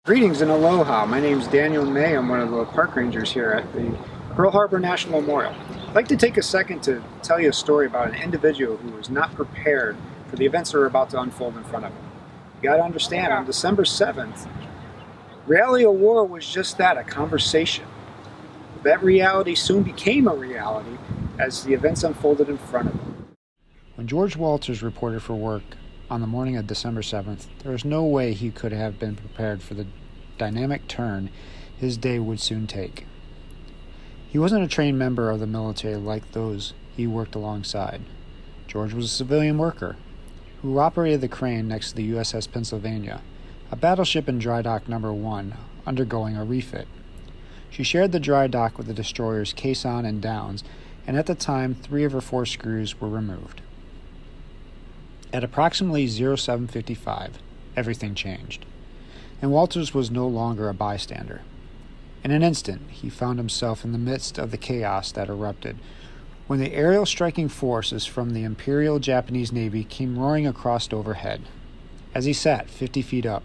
Greetings and aloha. My name is Daniel May. I'm one of the park rangers here at the Pearl Harbor National Memorial. I'd like to take a second to tell you a story about an individual who was not prepared for the events that are about to unfold in front of him. You got to understand, on December 7th, reality of war was just that, a conversation. That reality soon became a reality as the events unfolded in front of him. When George Walters reported for work on the morning of December 7th, there was no way he could have been prepared for the dynamic turn his day would soon take. He wasn't a trained member of the military like those he worked alongside. George was a civilian worker who operated the crane next to the USS Pennsylvania, a battleship in Dry Dock Number 1, undergoing a refit. She shared the dry dock with the destroyers Caisson and Downs, and at the time 3 of her 4 screws were removed. At approximately 07:55, everything changed, and Walters was no longer a bystander. In an instant, he found himself in the midst of the chaos that erupted when the aerial striking forces from the Imperial Japanese Navy came roaring across overhead. As he sat 50 feet up,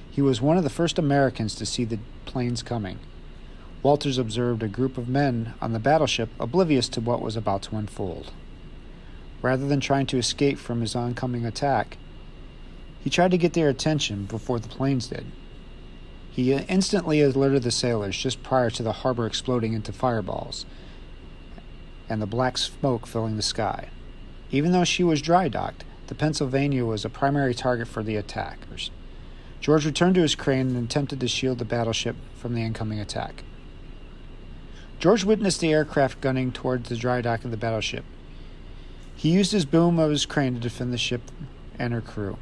he was one of the first Americans to see the planes coming. Walters observed a group of men on the battleship oblivious to what was about to unfold. Rather than trying to escape from his oncoming attack, he tried to get their attention before the planes did. He instantly alerted the sailors just prior to the harbor exploding into fireballs and the black smoke filling the sky. Even though she was dry docked, the Pennsylvania was a primary target for the attackers. George returned to his crane and attempted to shield the battleship from the incoming attack. George witnessed the aircraft gunning towards the dry dock of the battleship. He used his boom of his crane to defend the ship and her crew.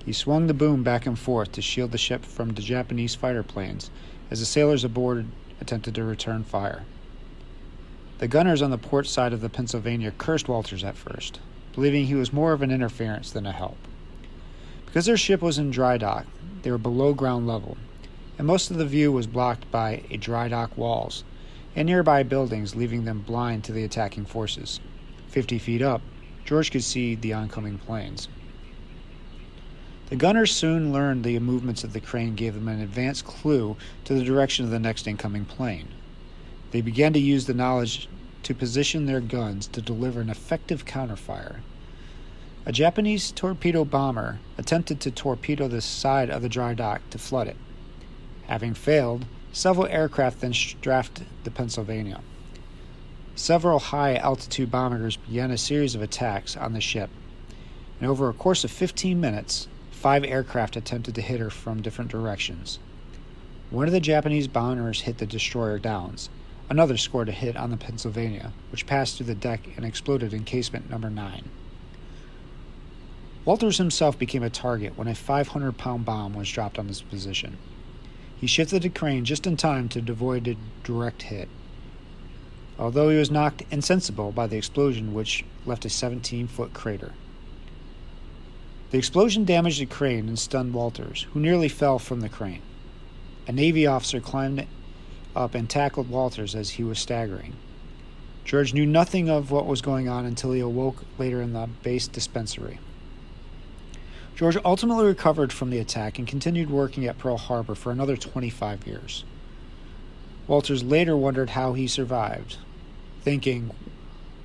He swung the boom back and forth to shield the ship from the Japanese fighter planes as the sailors aboard attempted to return fire. The gunners on the port side of the Pennsylvania cursed Walters at first, believing he was more of an interference than a help. Because their ship was in dry dock, they were below ground level, and most of the view was blocked by dry dock walls and nearby buildings, leaving them blind to the attacking forces. 50 feet up, George could see the oncoming planes. The gunners soon learned the movements of the crane gave them an advance clue to the direction of the next incoming plane. They began to use the knowledge to position their guns to deliver an effective counterfire. A Japanese torpedo bomber attempted to torpedo the side of the dry dock to flood it. Having failed, several aircraft then strafed the Pennsylvania. Several high-altitude bombers began a series of attacks on the ship, and over a course of 15 minutes, 5 aircraft attempted to hit her from different directions. One of the Japanese bombers hit the destroyer Downs. Another scored a hit on the Pennsylvania, which passed through the deck and exploded in casement number 9. Walters himself became a target when a 500-pound bomb was dropped on his position. He shifted the crane just in time to avoid a direct hit, although he was knocked insensible by the explosion, which left a 17-foot crater. The explosion damaged the crane and stunned Walters, who nearly fell from the crane. A Navy officer climbed up and tackled Walters as he was staggering. George knew nothing of what was going on until he awoke later in the base dispensary. George ultimately recovered from the attack and continued working at Pearl Harbor for another 25 years. Walters later wondered how he survived, thinking,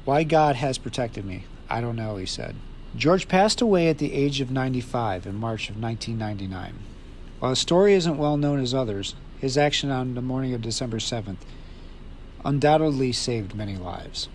"Why God has protected me, I don't know," he said. George passed away at the age of 95 in March of 1999. While his story isn't well known as others, his action on the morning of December 7th undoubtedly saved many lives.